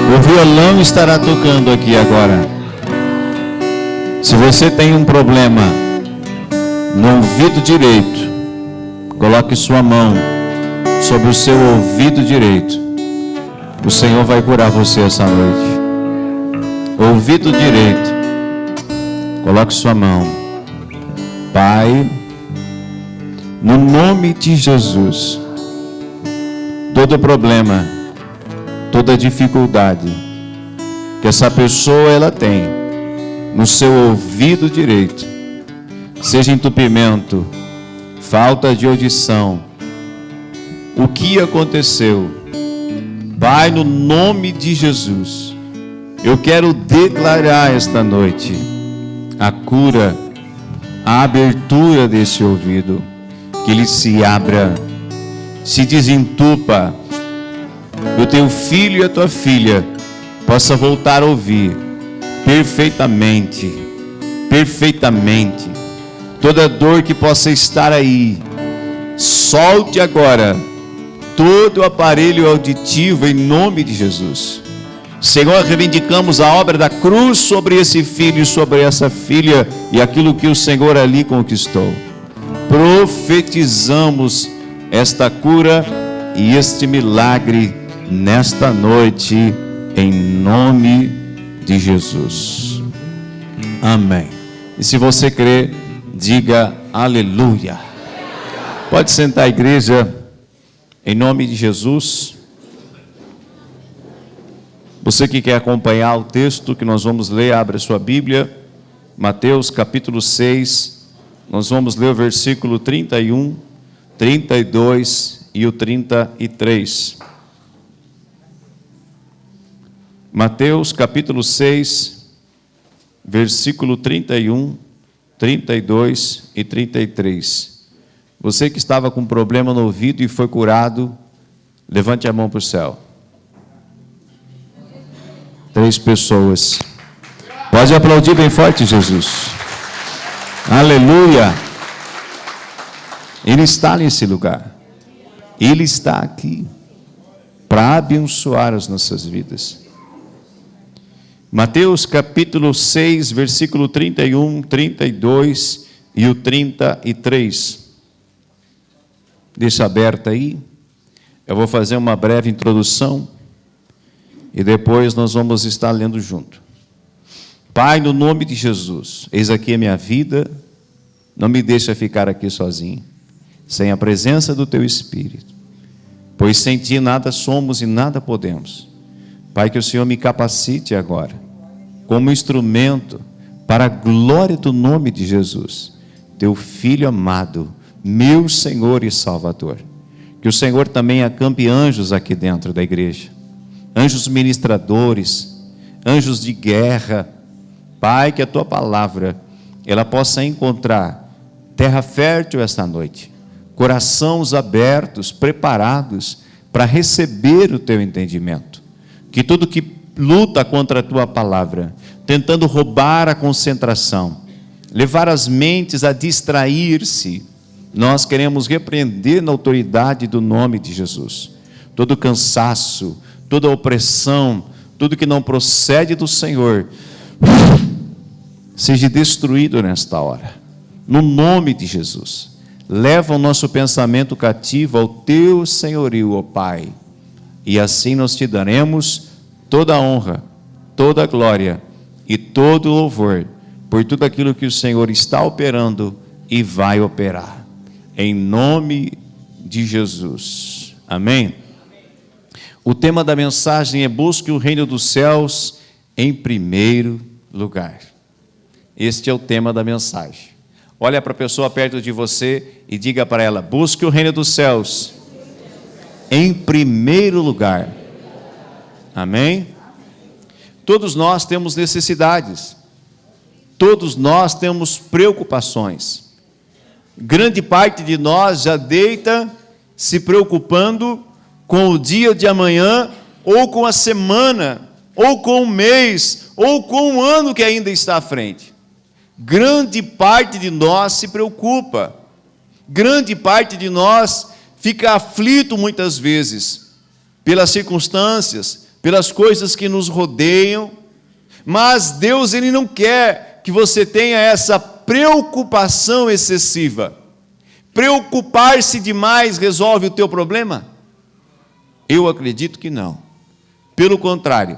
O violão estará tocando aqui agora. Se você tem um problema no ouvido direito, coloque sua mão sobre o seu ouvido direito. O Senhor vai curar você essa noite. Ouvido direito, coloque sua mão. Pai, no nome de Jesus, todo problema, toda dificuldade que essa pessoa ela tem no seu ouvido direito, seja entupimento, falta de audição, o que aconteceu, Pai, no nome de Jesus, eu quero declarar esta noite a cura, a abertura desse ouvido, que ele se abra, se desentupa, e o teu filho e a tua filha possa voltar a ouvir perfeitamente, perfeitamente. Toda dor que possa estar aí, solte agora todo o aparelho auditivo em nome de Jesus. Senhor, reivindicamos a obra da cruz sobre esse filho e sobre essa filha e aquilo que o Senhor ali conquistou. Profetizamos esta cura e este milagre nesta noite, em nome de Jesus. Amém. E se você crê, diga aleluia. Pode sentar, igreja, em nome de Jesus. Você que quer acompanhar o texto que nós vamos ler, abre a sua Bíblia, Mateus capítulo 6, nós vamos ler o versículo 31, 32 e o 33. Mateus capítulo 6, versículo 31, 32 e 33. Você que estava com problema no ouvido e foi curado, levante a mão para o céu. 3 pessoas. Pode aplaudir bem forte, Jesus. Aleluia. Ele está nesse lugar. Ele está aqui para abençoar as nossas vidas. Mateus capítulo 6, versículo 31, 32 e o 33. Deixa aberto aí. Eu vou fazer uma breve introdução e depois nós vamos estar lendo junto. Pai, no nome de Jesus, eis aqui a minha vida, não me deixa ficar aqui sozinho, sem a presença do Teu Espírito, pois sem Ti nada somos e nada podemos. Pai, que o Senhor me capacite agora, como instrumento para a glória do nome de Jesus, Teu Filho amado, meu Senhor e Salvador. Que o Senhor também acampe anjos aqui dentro da igreja, anjos ministradores, anjos de guerra. Pai, que a Tua palavra, ela possa encontrar terra fértil esta noite, corações abertos, preparados para receber o Teu entendimento. Que tudo que luta contra a Tua palavra, tentando roubar a concentração, levar as mentes a distrair-se, nós queremos repreender na autoridade do nome de Jesus. Todo cansaço, toda opressão, tudo que não procede do Senhor, seja destruído nesta hora, no nome de Jesus. Leva o nosso pensamento cativo ao Teu senhorio, ó Pai, e assim nós Te daremos toda a honra, toda a glória e todo o louvor, por tudo aquilo que o Senhor está operando e vai operar, em nome de Jesus, amém? O tema da mensagem é: busque o reino dos céus em primeiro lugar. Este é o tema da mensagem. Olha para a pessoa perto de você e diga para ela: busque o reino dos céus em primeiro lugar. Amém? Todos nós temos necessidades. Todos nós temos preocupações. Grande parte de nós já deita se preocupando com o dia de amanhã, ou com a semana, ou com o mês, ou com o ano que ainda está à frente. Grande parte de nós se preocupa. Grande parte de nós fica aflito muitas vezes, pelas circunstâncias, pelas coisas que nos rodeiam, mas Deus, Ele não quer que você tenha essa preocupação excessiva. Preocupar-se demais resolve o teu problema? Eu acredito que não. Pelo contrário,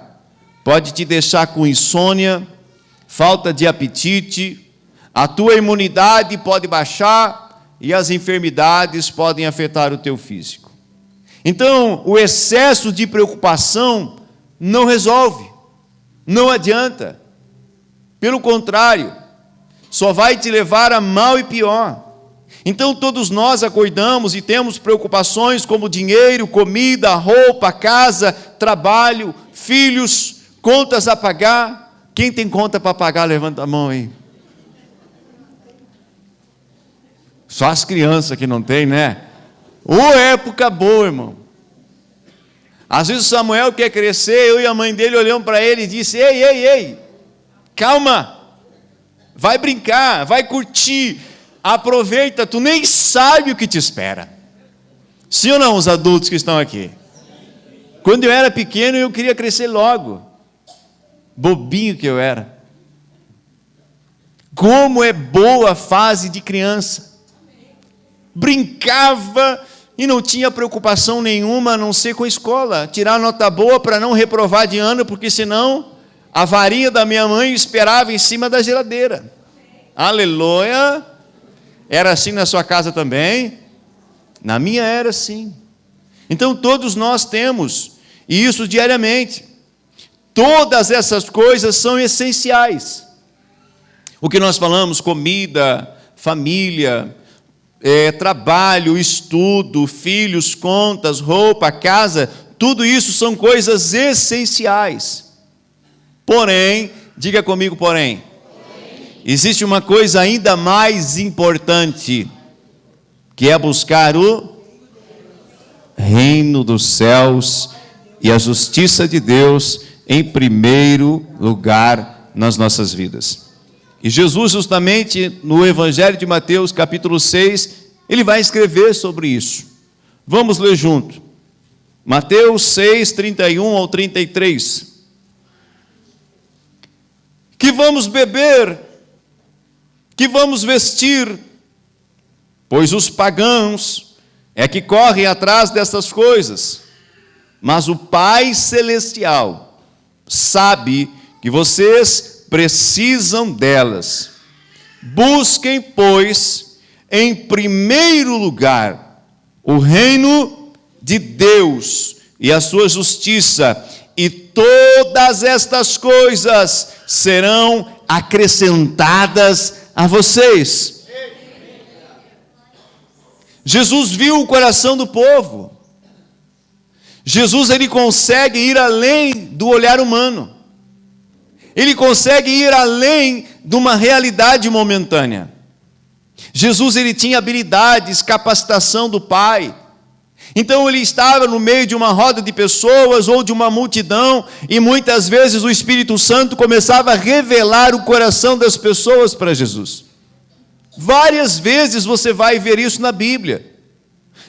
pode te deixar com insônia, falta de apetite, a tua imunidade pode baixar e as enfermidades podem afetar o teu físico. Então, o excesso de preocupação não resolve, não adianta. Pelo contrário, só vai te levar a mal e pior. Então, todos nós acordamos e temos preocupações como dinheiro, comida, roupa, casa, trabalho, filhos, contas a pagar. Quem tem conta para pagar, levanta a mão aí. Só as crianças que não tem, né? Ô, época boa, irmão. Às vezes o Samuel quer crescer, eu e a mãe dele olhamos para ele e disse: ei, calma, vai brincar, vai curtir, aproveita, tu nem sabe o que te espera. Sim ou não, os adultos que estão aqui? Quando eu era pequeno, eu queria crescer logo. Bobinho que eu era. Como é boa a fase de criança. Brincava e não tinha preocupação nenhuma a não ser com a escola. Tirar nota boa para não reprovar de ano, porque senão a varinha da minha mãe esperava em cima da geladeira. Aleluia! Era assim na sua casa também? Na minha era assim. Então todos nós temos, e isso diariamente. Todas essas coisas são essenciais. O que nós falamos, comida, família, trabalho, estudo, filhos, contas, roupa, casa, tudo isso são coisas essenciais. Porém, diga comigo, porém, existe uma coisa ainda mais importante, que é buscar o reino dos céus e a justiça de Deus em primeiro lugar nas nossas vidas. E Jesus, justamente no Evangelho de Mateus, capítulo 6, ele vai escrever sobre isso. Vamos ler junto. Mateus 6, 31 ao 33. Que vamos beber, que vamos vestir, pois os pagãos é que correm atrás dessas coisas. Mas o Pai Celestial sabe que vocês precisam delas. Busquem, pois, em primeiro lugar o reino de Deus e a sua justiça, e todas estas coisas serão acrescentadas a vocês. Jesus viu o coração do povo. Jesus, ele consegue ir além do olhar humano. Ele consegue ir além de uma realidade momentânea. Jesus, ele tinha habilidades, capacitação do Pai. Então ele estava no meio de uma roda de pessoas ou de uma multidão, e muitas vezes o Espírito Santo começava a revelar o coração das pessoas para Jesus. Várias vezes você vai ver isso na Bíblia.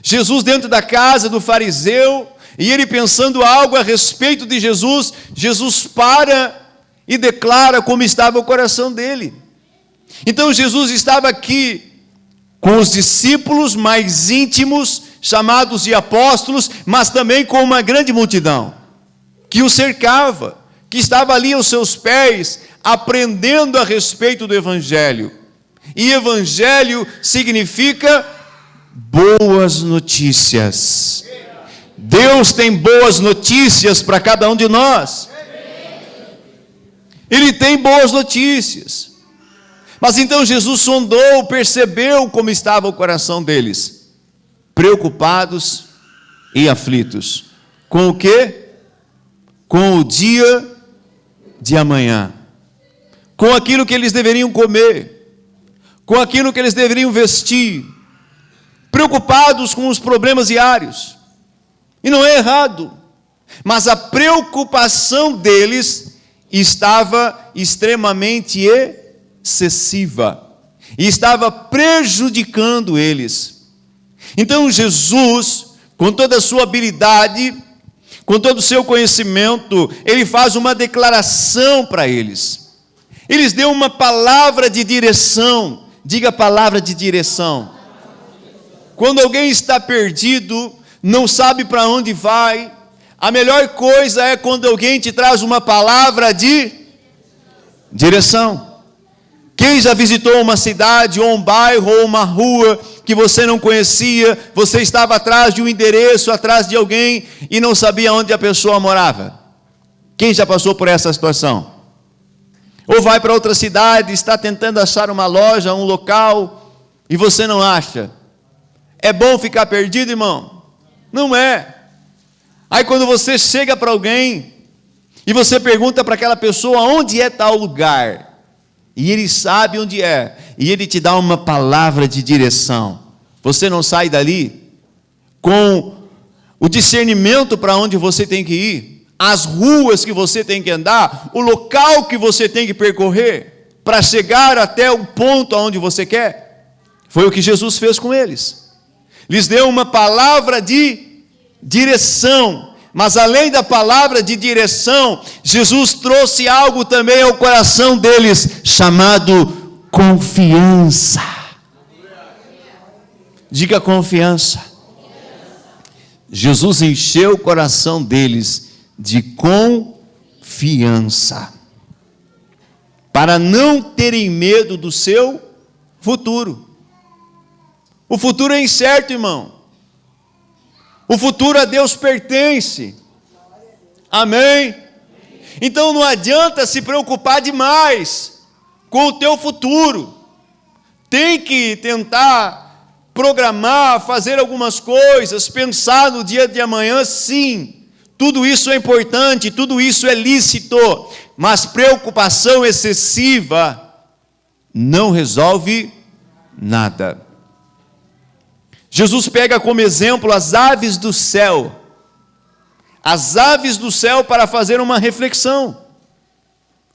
Jesus dentro da casa do fariseu, e ele pensando algo a respeito de Jesus, Jesus para e declara como estava o coração dele. Então Jesus estava aqui com os discípulos mais íntimos, chamados de apóstolos, mas também com uma grande multidão que o cercava, que estava ali aos seus pés, aprendendo a respeito do Evangelho. E Evangelho significa boas notícias. Deus tem boas notícias para cada um de nós. Ele tem boas notícias. Mas então Jesus sondou, percebeu como estava o coração deles, preocupados e aflitos. Com o quê? Com o dia de amanhã. Com aquilo que eles deveriam comer. Com aquilo que eles deveriam vestir. Preocupados com os problemas diários. E não é errado. Mas a preocupação deles estava extremamente excessiva e estava prejudicando eles. Então Jesus, com toda a sua habilidade, com todo o seu conhecimento, ele faz uma declaração para eles. Eles deu uma palavra de direção. Diga palavra de direção. Quando alguém está perdido, não sabe para onde vai, a melhor coisa é quando alguém te traz uma palavra de direção. Quem já visitou uma cidade, ou um bairro, ou uma rua que você não conhecia, você estava atrás de um endereço, atrás de alguém, e não sabia onde a pessoa morava? Quem já passou por essa situação? Ou vai para outra cidade, está tentando achar uma loja, um local, e você não acha. É bom ficar perdido, irmão? Não é. Aí quando você chega para alguém, e você pergunta para aquela pessoa onde é tal lugar, e ele sabe onde é, e ele te dá uma palavra de direção, você não sai dali com o discernimento para onde você tem que ir, as ruas que você tem que andar, o local que você tem que percorrer, para chegar até o ponto aonde você quer. Foi o que Jesus fez com eles. Lhes deu uma palavra de direção. Mas além da palavra de direção, Jesus trouxe algo também ao coração deles, chamado confiança. Diga confiança. Jesus encheu o coração deles de confiança, para não terem medo do seu futuro. O futuro é incerto, irmão. O futuro a Deus pertence. Amém? Então não adianta se preocupar demais com o teu futuro. Tem que tentar programar, fazer algumas coisas, pensar no dia de amanhã, sim. Tudo isso é importante, tudo isso é lícito. Mas preocupação excessiva não resolve nada. Jesus pega como exemplo as aves do céu. As aves do céu, para fazer uma reflexão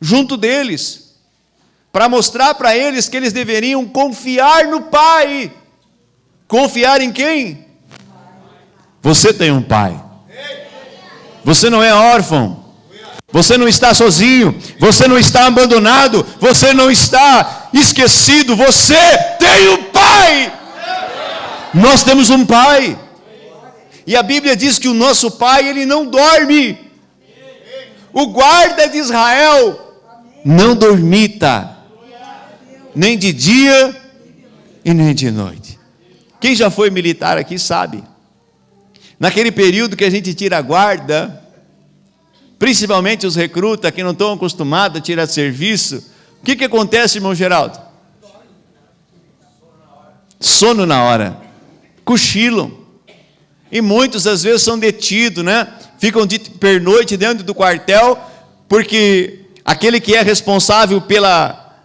junto deles, para mostrar para eles que eles deveriam confiar no Pai. Confiar em quem? Você tem um Pai. Você não é órfão. Você não está sozinho. Você não está abandonado. Você não está esquecido. Você tem um Pai. Nós temos um Pai, e a Bíblia diz que o nosso Pai, Ele não dorme. O guarda de Israel não dormita, nem de dia e nem de noite. Quem já foi militar aqui sabe, naquele período que a gente tira a guarda, principalmente os recrutas que não estão acostumados a tirar serviço, o que acontece, irmão Geraldo? Sono na hora. Cochilam, e muitos às vezes são detidos, né? Ficam de pernoite dentro do quartel, porque aquele que é responsável pela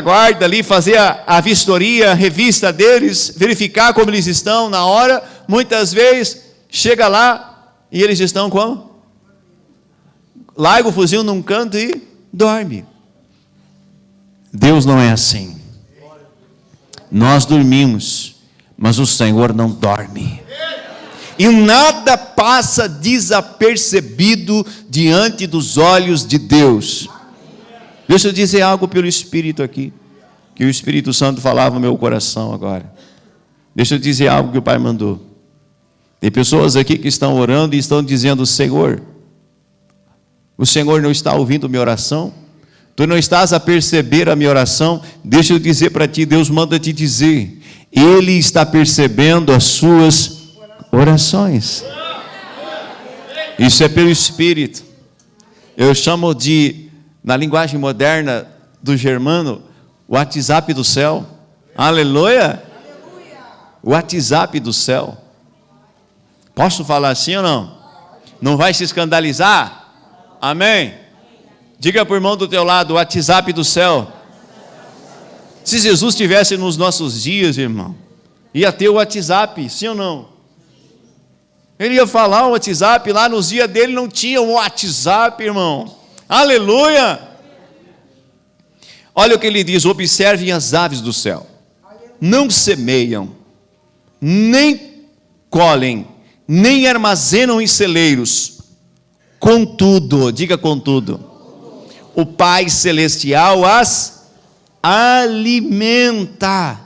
guarda ali, fazer a vistoria, a revista deles, verificar como eles estão na hora, muitas vezes chega lá e eles estão como? Larga o fuzil num canto e dorme. Deus não é assim. Nós dormimos, mas o Senhor não dorme, e nada passa desapercebido diante dos olhos de Deus. Deixa eu dizer algo pelo Espírito aqui, que o Espírito Santo falava no meu coração agora. Deixa eu dizer algo que o Pai mandou. Tem pessoas aqui que estão orando e estão dizendo: Senhor, o Senhor não está ouvindo minha oração? Tu não estás a perceber a minha oração? Deixa eu dizer para ti, Deus manda te dizer, Ele está percebendo as suas orações. Isso é pelo Espírito. Eu chamo de, na linguagem moderna do germano, o WhatsApp do céu. Aleluia! O WhatsApp do céu. Posso falar assim ou não? Não vai se escandalizar? Amém? Diga para o irmão do teu lado, o WhatsApp do céu. Se Jesus estivesse nos nossos dias, irmão, ia ter o WhatsApp, sim ou não? Ele ia falar o WhatsApp, lá nos dias dele não tinha o WhatsApp, irmão. Aleluia! Olha o que ele diz: observem as aves do céu. Não semeiam, nem colhem, nem armazenam em celeiros. Contudo, diga contudo, o Pai Celestial as alimenta.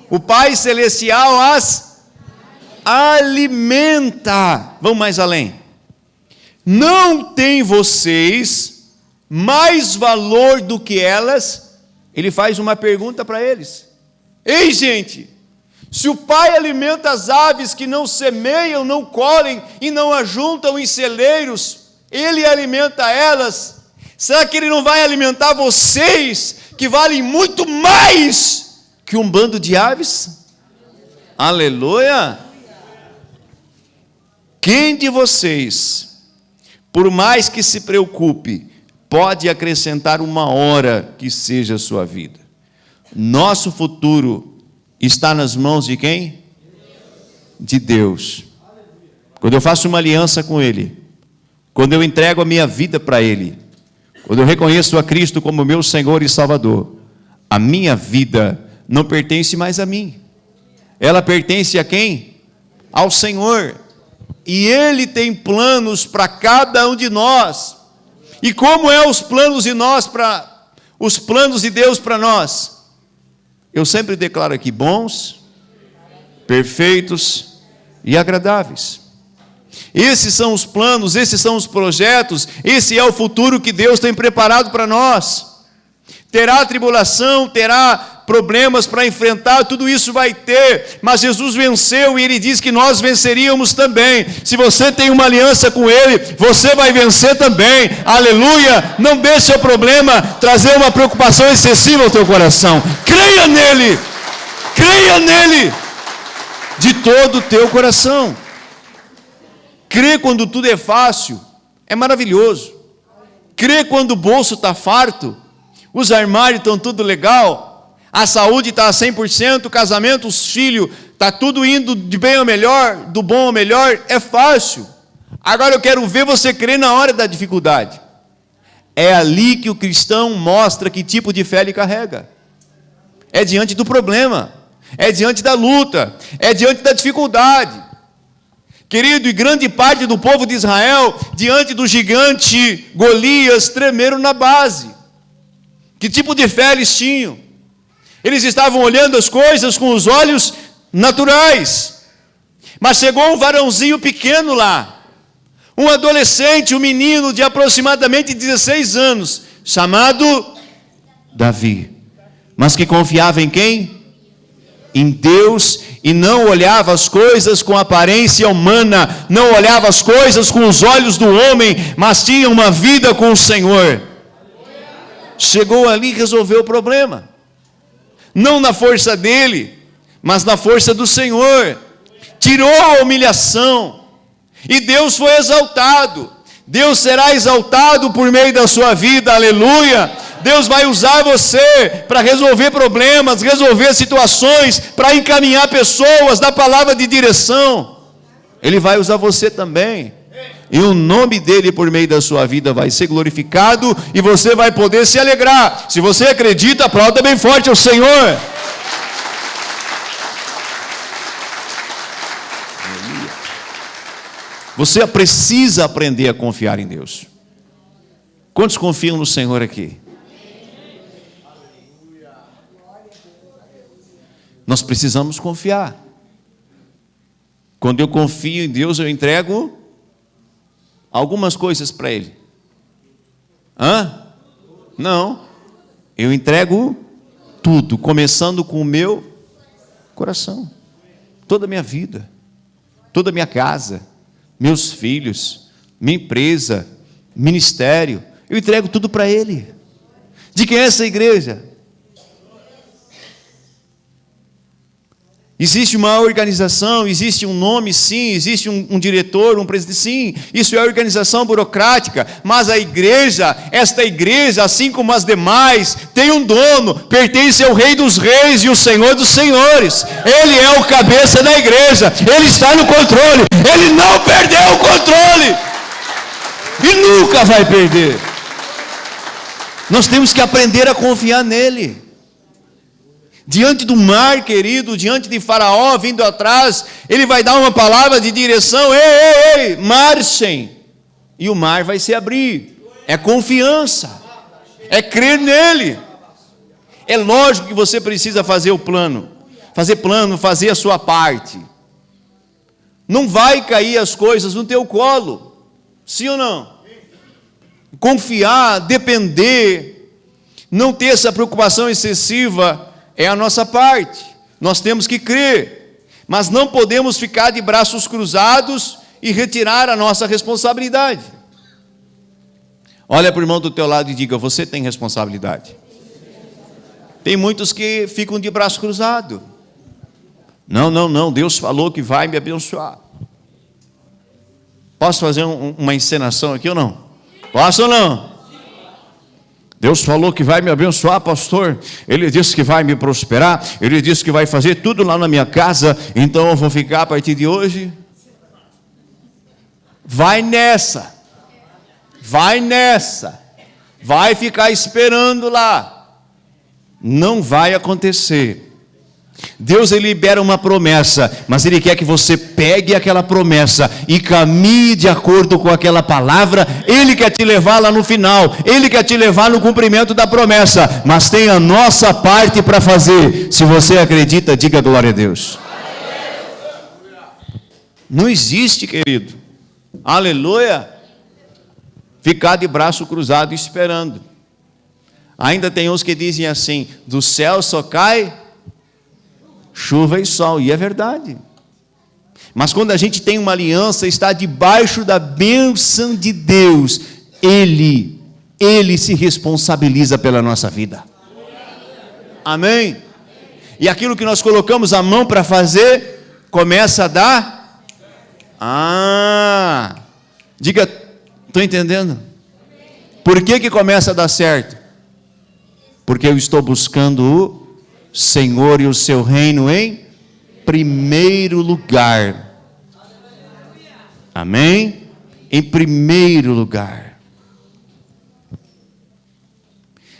O Pai Celestial as alimenta. Vamos mais além. Não tem vocês mais valor do que elas? Ele faz uma pergunta para eles. Ei, gente, se o Pai alimenta as aves que não semeiam, não colhem e não ajuntam em celeiros, Ele alimenta elas, será que Ele não vai alimentar vocês, que valem muito mais que um bando de aves? Aleluia! Quem de vocês, por mais que se preocupe, pode acrescentar uma hora que seja a sua vida? Nosso futuro está nas mãos de quem? De Deus. Quando eu faço uma aliança com Ele, quando eu entrego a minha vida para Ele, quando eu reconheço a Cristo como meu Senhor e Salvador, a minha vida não pertence mais a mim. Ela pertence a quem? Ao Senhor. E Ele tem planos para cada um de nós. E como é os planos de Deus para nós? Eu sempre declaro aqui: bons, perfeitos e agradáveis. Esses são os planos, esses são os projetos, esse é o futuro que Deus tem preparado para nós. Terá tribulação, terá problemas para enfrentar, tudo isso vai ter, mas Jesus venceu e Ele diz que nós venceríamos também. Se você tem uma aliança com Ele, você vai vencer também, aleluia. Não deixe o problema trazer uma preocupação excessiva ao teu coração. Creia nele de todo o teu coração. Crê quando tudo é fácil, é maravilhoso. Crê quando o bolso está farto, os armários estão tudo legal, a saúde está a 100%, o casamento, os filhos, está tudo indo de bem ao melhor, do bom ao melhor, é fácil. Agora eu quero ver você crer na hora da dificuldade. É ali que o cristão mostra que tipo de fé ele carrega. É diante do problema, é diante da luta, é diante da dificuldade. Querido, e grande parte do povo de Israel, diante do gigante Golias, tremeram na base. Que tipo de fé eles tinham? Eles estavam olhando as coisas com os olhos naturais. Mas chegou um varãozinho pequeno lá, um adolescente, um menino de aproximadamente 16 anos, chamado Davi, mas que confiava em quem? Em Deus, e não olhava as coisas com aparência humana, não olhava as coisas com os olhos do homem, mas tinha uma vida com o Senhor. Chegou ali e resolveu o problema, não na força dele, mas na força do Senhor. Tirou a humilhação, e Deus foi exaltado. Deus será exaltado por meio da sua vida, aleluia. Deus vai usar você para resolver problemas, resolver situações, para encaminhar pessoas da palavra de direção. Ele vai usar você também. E o nome dele por meio da sua vida vai ser glorificado e você vai poder se alegrar. Se você acredita, aplauda bem forte ao Senhor. Você precisa aprender a confiar em Deus. Quantos confiam no Senhor aqui? Nós precisamos confiar. Quando eu confio em Deus, eu entrego algumas coisas para Ele. Não. Eu entrego tudo, começando com o meu coração. Toda a minha vida, toda a minha casa, meus filhos, minha empresa, ministério. Eu entrego tudo para Ele. De quem é essa igreja? Existe uma organização, existe um nome, sim, existe um diretor, um presidente, sim, isso é organização burocrática, mas a igreja, esta igreja, assim como as demais, tem um dono, pertence ao Rei dos Reis e o Senhor dos Senhores. Ele é o cabeça da igreja, Ele está no controle, Ele não perdeu o controle e nunca vai perder. Nós temos que aprender a confiar nele. Diante do mar, querido, diante de Faraó vindo atrás, ele vai dar uma palavra de direção: ei, marchem. E o mar vai se abrir. É confiança, é crer nele. É lógico que você precisa fazer o plano, fazer a sua parte. Não vai cair as coisas no teu colo, sim ou não? Confiar, depender, não ter essa preocupação excessiva é a nossa parte. Nós temos que crer, mas não podemos ficar de braços cruzados e retirar a nossa responsabilidade. Olha para o irmão do teu lado e diga: você tem responsabilidade. Tem muitos que ficam de braço cruzado. Não, Deus falou que vai me abençoar. Posso fazer uma encenação aqui ou não? Posso ou não? Deus falou que vai me abençoar, pastor. Ele disse que vai me prosperar. Ele disse que vai fazer tudo lá na minha casa. Então eu vou ficar a partir de hoje. Vai nessa. Vai ficar esperando lá. Não vai acontecer. Deus, ele libera uma promessa, mas ele quer que você pegue aquela promessa e caminhe de acordo com aquela palavra. Ele quer te levar lá no final, ele quer te levar no cumprimento da promessa, mas tem a nossa parte para fazer. Se você acredita, diga glória a Deus. Não existe, querido, aleluia, ficar de braço cruzado esperando. Ainda tem uns que dizem assim: do céu só cai chuva e sol, e é verdade. Mas quando a gente tem uma aliança, está debaixo da bênção de Deus, Ele se responsabiliza pela nossa vida. Amém? E aquilo que nós colocamos a mão para fazer, começa a dar. Diga, estou entendendo? Por que começa a dar certo? Porque eu estou buscando o Senhor e o seu reino em primeiro lugar. Amém? Em primeiro lugar.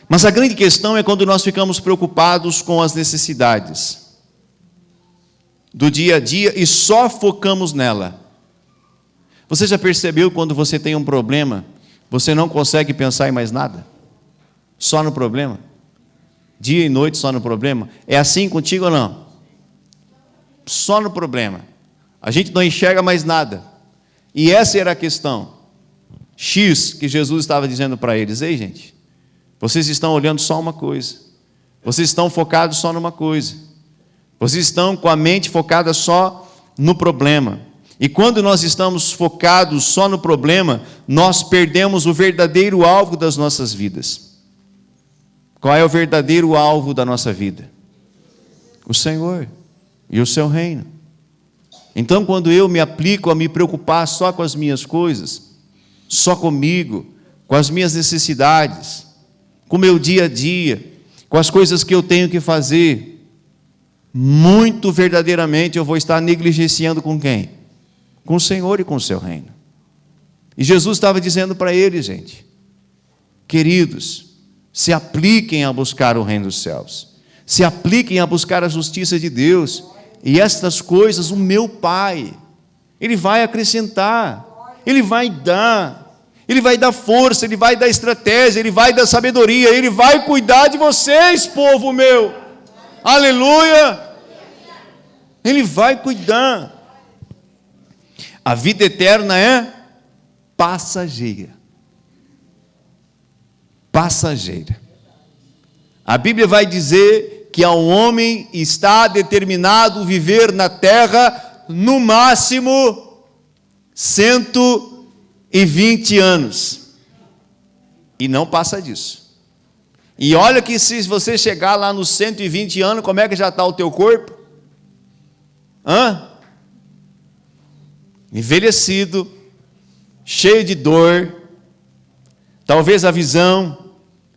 Mas a grande questão é quando nós ficamos preocupados com as necessidades do dia a dia e só focamos nela. Você já percebeu quando você tem um problema, você não consegue pensar em mais nada? Só no problema? Dia e noite só no problema? É assim contigo ou não? Só no problema. A gente não enxerga mais nada. E essa era a questão X que Jesus estava dizendo para eles: ei, gente, vocês estão olhando só uma coisa, vocês estão focados só numa coisa, vocês estão com a mente focada só no problema. E quando nós estamos focados só no problema, nós perdemos o verdadeiro alvo das nossas vidas. Qual é o verdadeiro alvo da nossa vida? O Senhor e o seu reino. Então, quando eu me aplico a me preocupar só com as minhas coisas, só comigo, com as minhas necessidades, com o meu dia a dia, com as coisas que eu tenho que fazer, muito verdadeiramente eu vou estar negligenciando com quem? Com o Senhor e com o seu reino. E Jesus estava dizendo para eles, gente, queridos, se apliquem a buscar o reino dos céus, se apliquem a buscar a justiça de Deus, e estas coisas o meu Pai, Ele vai acrescentar, Ele vai dar força, Ele vai dar estratégia, Ele vai dar sabedoria, Ele vai cuidar de vocês, povo meu, aleluia, Ele vai cuidar. A vida eterna é passageira. A Bíblia vai dizer que ao homem está determinado viver na terra no máximo 120 anos. E não passa disso. E olha que se você chegar lá nos 120 anos, como é que já está o teu corpo? Envelhecido, cheio de dor, talvez a visão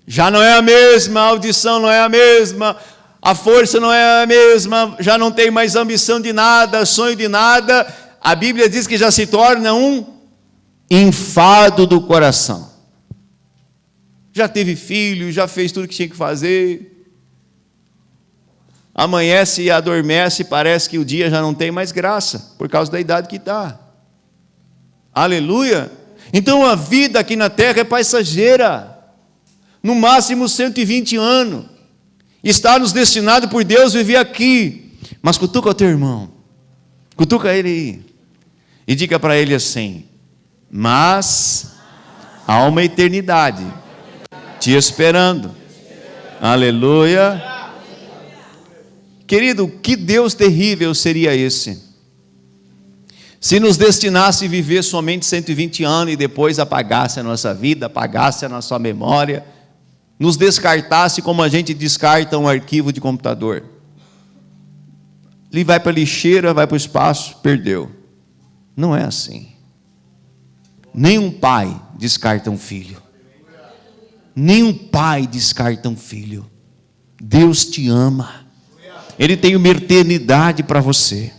já não é a mesma, a audição não é a mesma, a força não é a mesma, já não tem mais ambição de nada, sonho de nada. A Bíblia diz que já se torna um enfado do coração. Já teve filho, já fez tudo que tinha que fazer, amanhece e adormece, parece que o dia já não tem mais graça, por causa da idade que está. Aleluia! Então a vida aqui na terra é passageira, no máximo 120 anos. Está nos destinado por Deus viver aqui. Mas cutuca o teu irmão, cutuca ele aí, e diga para ele assim: mas há uma eternidade te esperando. Aleluia. Querido, que Deus terrível seria esse, se nos destinasse a viver somente 120 anos e depois apagasse a nossa vida, apagasse a nossa memória, nos descartasse como a gente descarta um arquivo de computador. Ele vai para a lixeira, vai para o espaço, perdeu. Não é assim. Nenhum pai descarta um filho. Nenhum pai descarta um filho. Deus te ama. Ele tem uma eternidade para você,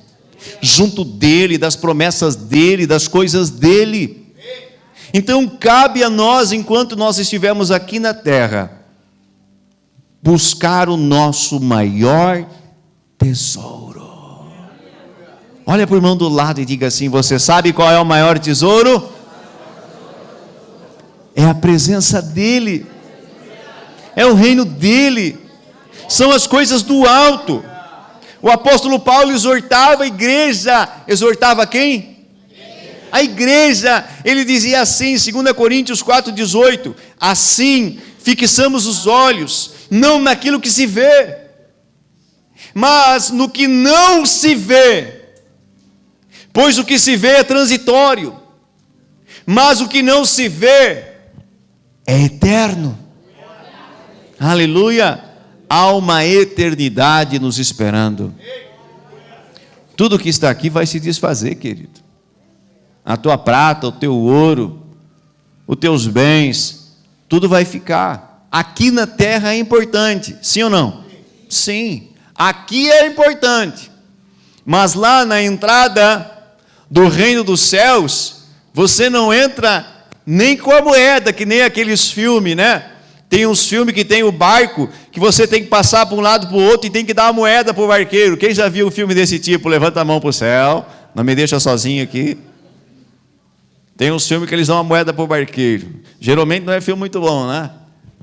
junto dele, das promessas dele, das coisas dele. Então cabe a nós, enquanto nós estivermos aqui na terra, buscar o nosso maior tesouro. Olha para o irmão do lado e diga assim: você sabe qual é o maior tesouro? É a presença dele, é o reino dele, são as coisas do alto. O apóstolo Paulo exortava a igreja. Exortava quem? A igreja. Ele dizia assim, em 2 Coríntios 4,18: assim fixamos os olhos, não naquilo que se vê, mas no que não se vê, pois o que se vê é transitório, mas o que não se vê é eterno. Aleluia. Há uma eternidade nos esperando. Tudo que está aqui vai se desfazer, querido. A tua prata, o teu ouro, os teus bens, tudo vai ficar. Aqui na terra é importante, sim ou não? Sim, aqui é importante. Mas lá na entrada do reino dos céus, você não entra nem com a moeda, que nem aqueles filmes, né? Tem uns filmes que tem o barco, que você tem que passar para um lado para o outro e tem que dar a moeda para o barqueiro. Quem já viu um filme desse tipo? Levanta a mão para o céu. Não me deixa sozinho aqui. Tem uns filmes que eles dão a moeda para o barqueiro. Geralmente não é filme muito bom, né?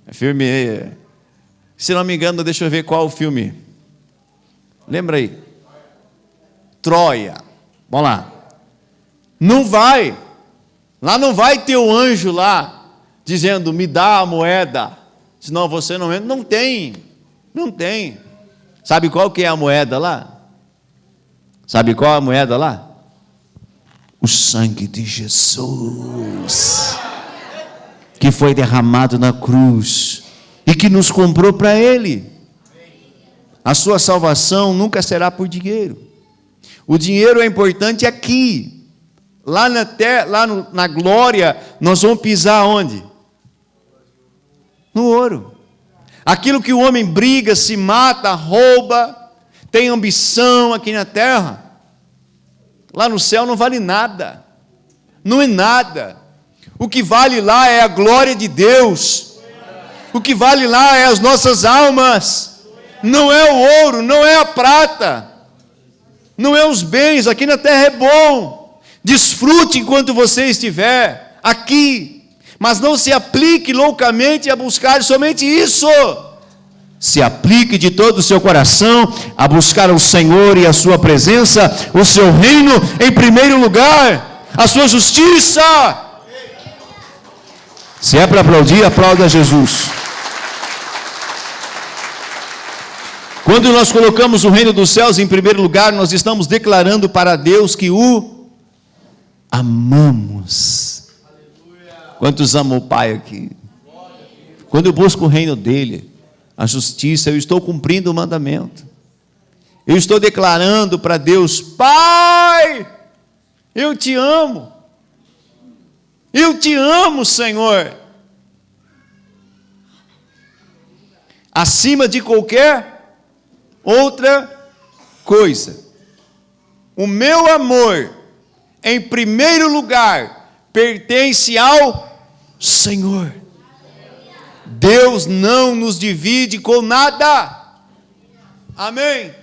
É filme... Se não me engano, deixa eu ver qual o filme. Lembra aí? Troia. Vamos lá. Não vai. Lá não vai ter o anjo lá dizendo: me dá a moeda, senão você não entra. Não tem, não tem. Sabe qual que é a moeda lá? Sabe qual é a moeda lá? O sangue de Jesus, que foi derramado na cruz e que nos comprou para Ele. A sua salvação nunca será por dinheiro. O dinheiro é importante aqui. Lá na terra, na glória, nós vamos pisar onde? No ouro. Aquilo que o homem briga, se mata, rouba, tem ambição aqui na terra, lá no céu não vale nada. Não é nada. O que vale lá é a glória de Deus. O que vale lá é as nossas almas. Não é o ouro, não é a prata, não é os bens. Aqui na terra é bom. Desfrute enquanto você estiver aqui. Mas não se aplique loucamente a buscar somente isso. Se aplique de todo o seu coração a buscar o Senhor e a sua presença, o seu reino em primeiro lugar, a sua justiça. Se é para aplaudir, aplauda Jesus. Quando nós colocamos o reino dos céus em primeiro lugar, nós estamos declarando para Deus que o amamos. Quantos amam o Pai aqui? Quando eu busco o reino dele, a justiça, eu estou cumprindo o mandamento. Eu estou declarando para Deus: Pai, eu te amo. Eu te amo, Senhor. Acima de qualquer outra coisa. O meu amor, em primeiro lugar, pertence ao Senhor. Deus não nos divide com nada. Amém?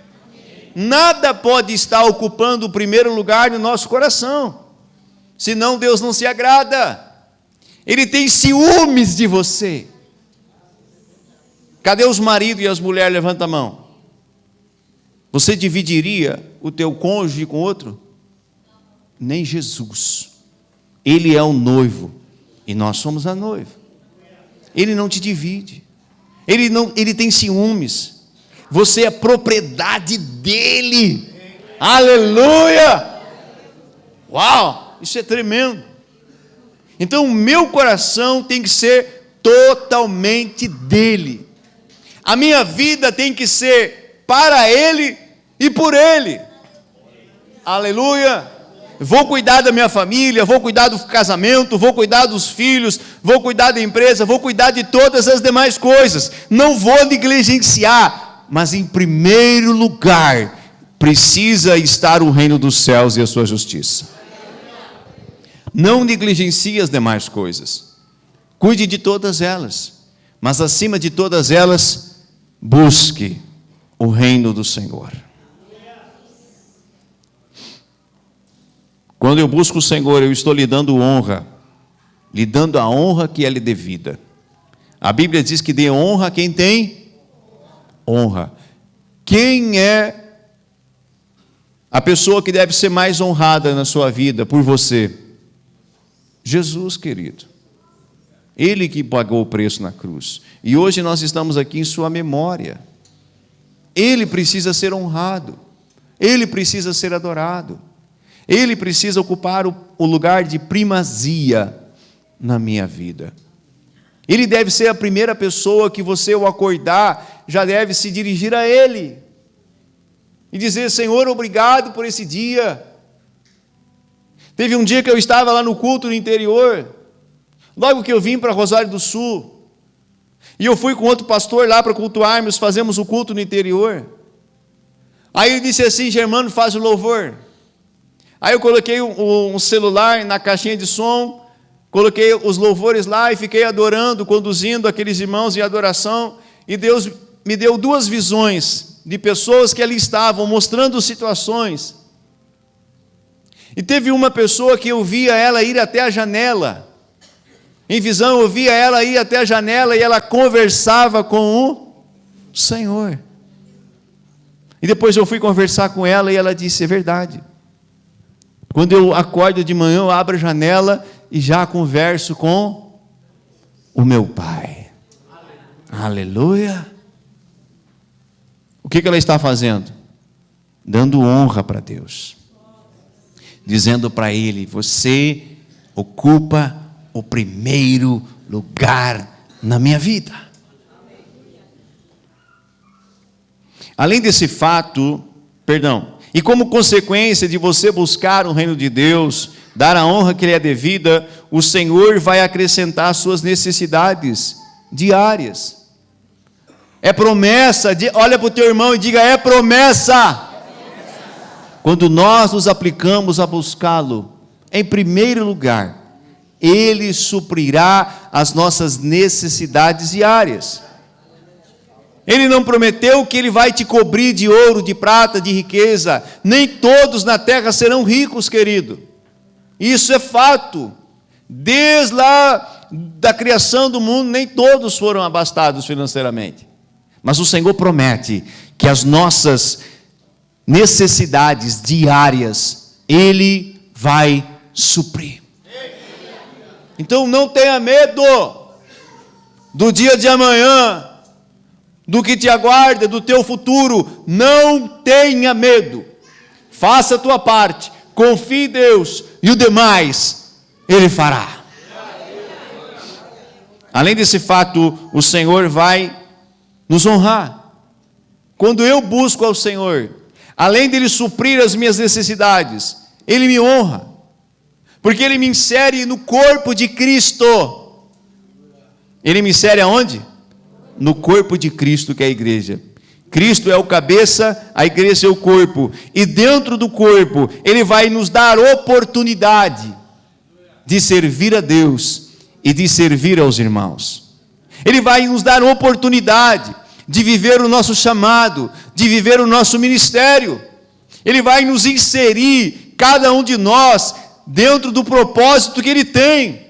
Nada pode estar ocupando o primeiro lugar no nosso coração, senão Deus não se agrada. Ele tem ciúmes de você. Cadê os maridos e as mulheres? Levanta a mão. Você dividiria o teu cônjuge com outro? Nem Jesus. Ele é o noivo e nós somos a noiva. Ele não te divide. Ele tem ciúmes. Você é propriedade dele. Aleluia! Uau, isso é tremendo. Então o meu coração tem que ser totalmente dele. A minha vida tem que ser para ele e por ele. Aleluia! Vou cuidar da minha família, vou cuidar do casamento, vou cuidar dos filhos, vou cuidar da empresa, vou cuidar de todas as demais coisas. Não vou negligenciar, mas em primeiro lugar precisa estar o reino dos céus e a sua justiça. Não negligencie as demais coisas. Cuide de todas elas, mas acima de todas elas, busque o reino do Senhor. Quando eu busco o Senhor, eu estou lhe dando honra, lhe dando a honra que é lhe devida. A Bíblia diz que dê honra a quem tem honra. Quem é a pessoa que deve ser mais honrada na sua vida por você? Jesus, querido. Ele que pagou o preço na cruz. E hoje nós estamos aqui em sua memória. Ele precisa ser honrado. Ele precisa ser adorado. Ele precisa ocupar o lugar de primazia na minha vida. Ele deve ser a primeira pessoa que você, ao acordar, já deve se dirigir a Ele. E dizer: Senhor, obrigado por esse dia. Teve um dia que eu estava lá no culto no interior, logo que eu vim para Rosário do Sul, e eu fui com outro pastor lá para cultuarmos, fazemos o culto no interior. Aí ele disse assim: Germano, faz o louvor. Aí eu coloquei um celular na caixinha de som, coloquei os louvores lá e fiquei adorando, conduzindo aqueles irmãos em adoração, e Deus me deu duas visões de pessoas que ali estavam, mostrando situações. E teve uma pessoa que eu via ela ir até a janela. Em visão eu via ela ir até a janela e ela conversava com o Senhor. E depois eu fui conversar com ela e ela disse: é verdade. Quando eu acordo de manhã, eu abro a janela e já converso com o meu Pai. Aleluia. O que ela está fazendo? Dando honra para Deus. Dizendo para Ele: você ocupa o primeiro lugar na minha vida. Além desse fato, e como consequência de você buscar o reino de Deus, dar a honra que lhe é devida, o Senhor vai acrescentar suas necessidades diárias. É promessa, olha para o teu irmão e diga: é promessa. Quando nós nos aplicamos a buscá-lo, em primeiro lugar, Ele suprirá as nossas necessidades diárias. Ele não prometeu que Ele vai te cobrir de ouro, de prata, de riqueza. Nem todos na terra serão ricos, querido. Isso é fato. Desde lá da criação do mundo, nem todos foram abastados financeiramente. Mas o Senhor promete que as nossas necessidades diárias Ele vai suprir. Então não tenha medo do dia de amanhã, do que te aguarda, do teu futuro. Não tenha medo. Faça a tua parte, confie em Deus, e o demais Ele fará. Além desse fato, o Senhor vai nos honrar. Quando eu busco ao Senhor, além de Ele suprir as minhas necessidades, Ele me honra, porque Ele me insere no corpo de Cristo. Ele me insere aonde? No corpo de Cristo, que é a igreja. Cristo é o cabeça, a igreja é o corpo, e dentro do corpo, Ele vai nos dar oportunidade de servir a Deus e de servir aos irmãos. Ele vai nos dar oportunidade de viver o nosso chamado, de viver o nosso ministério. Ele vai nos inserir, cada um de nós, dentro do propósito que Ele tem.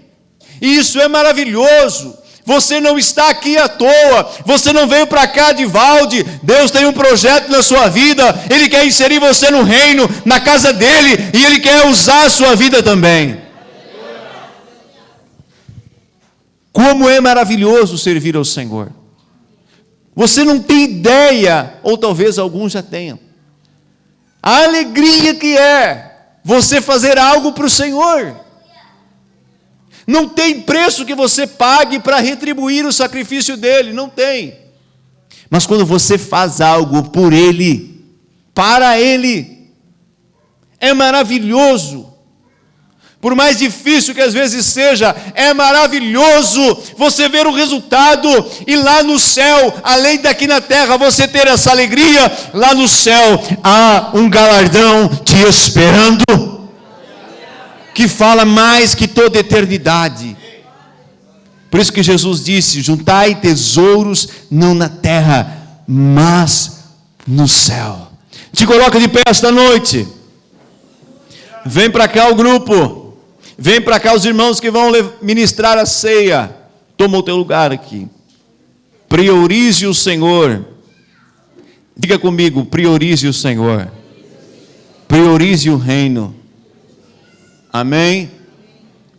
E isso é maravilhoso. Você não está aqui à toa, você não veio para cá de balde. Deus tem um projeto na sua vida, Ele quer inserir você no reino, na casa dEle, e Ele quer usar a sua vida também. Como é maravilhoso servir ao Senhor. Você não tem ideia, ou talvez alguns já tenham, a alegria que é você fazer algo para o Senhor. Não tem preço que você pague para retribuir o sacrifício dele, não tem. Mas quando você faz algo por Ele, para Ele, é maravilhoso. Por mais difícil que às vezes seja, é maravilhoso você ver o resultado, e lá no céu, além daqui na terra, você ter essa alegria. Lá no céu há um galardão te esperando, que fala mais que toda eternidade. Por isso que Jesus disse: juntai tesouros não na terra, mas no céu. Te coloca de pé esta noite. Vem para cá o grupo. Vem para cá os irmãos que vão ministrar a ceia. Toma o teu lugar aqui. Priorize o Senhor. Diga comigo: priorize o Senhor. Priorize o reino. Amém?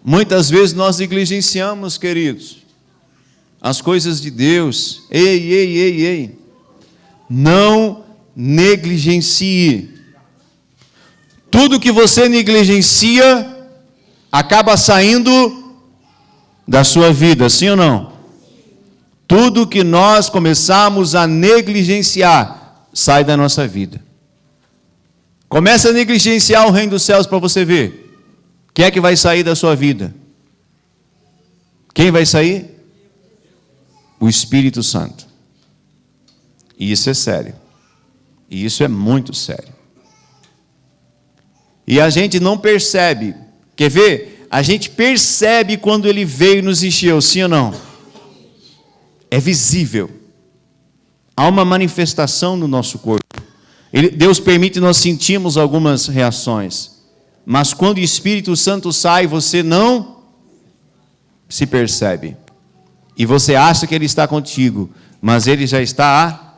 Muitas vezes nós negligenciamos, queridos, as coisas de Deus. Ei. Não negligencie. Tudo que você negligencia acaba saindo da sua vida, sim ou não? Tudo que nós começamos a negligenciar sai da nossa vida. Comece a negligenciar o reino dos céus para você ver. Quem é que vai sair da sua vida? Quem vai sair? O Espírito Santo. E isso é sério. E isso é muito sério. E a gente não percebe. Quer ver? A gente percebe quando Ele veio e nos encheu, sim ou não? É visível. Há uma manifestação no nosso corpo. Deus permite nós sentirmos algumas reações. Mas quando o Espírito Santo sai, você não se percebe. E você acha que Ele está contigo, mas Ele já está a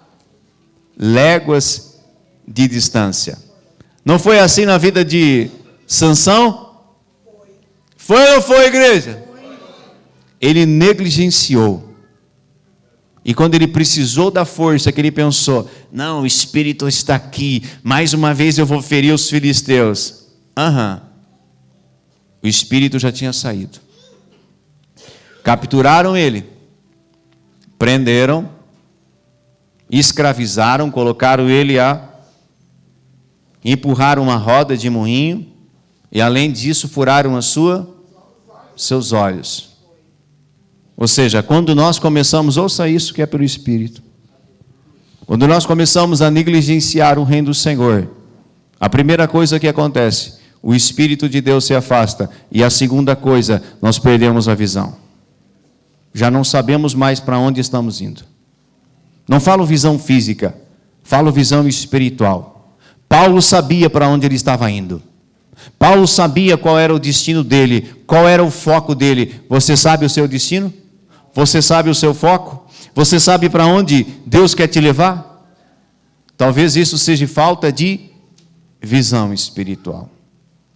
léguas de distância. Não foi assim na vida de Sansão? Foi ou não foi, igreja? Ele negligenciou. E quando ele precisou da força, que ele pensou: não, o Espírito está aqui, mais uma vez eu vou ferir os filisteus. O Espírito já tinha saído. Capturaram ele, prenderam, escravizaram, colocaram ele empurraram uma roda de moinho, e além disso furaram seus olhos. Ou seja, quando nós começamos, ouça isso que é pelo Espírito, quando nós começamos a negligenciar o reino do Senhor, a primeira coisa que acontece, o Espírito de Deus se afasta, e a segunda coisa, nós perdemos a visão. Já não sabemos mais para onde estamos indo. Não falo visão física, falo visão espiritual. Paulo sabia para onde ele estava indo. Paulo sabia qual era o destino dele, qual era o foco dele. Você sabe o seu destino? Você sabe o seu foco? Você sabe para onde Deus quer te levar? Talvez isso seja falta de visão espiritual.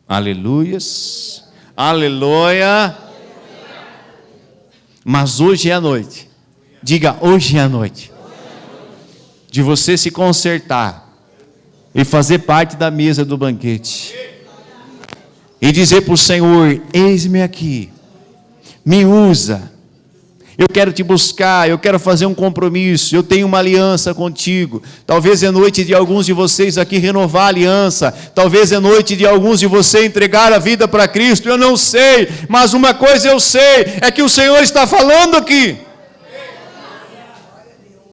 Aleluias, aleluia. Mas hoje é a noite, diga: hoje é a noite, de você se consertar e fazer parte da mesa do banquete, e dizer para o Senhor: eis-me aqui, me usa, eu quero te buscar, eu quero fazer um compromisso, eu tenho uma aliança contigo. Talvez é noite de alguns de vocês aqui renovar a aliança, talvez é noite de alguns de vocês entregar a vida para Cristo, eu não sei, mas uma coisa eu sei, é que o Senhor está falando aqui.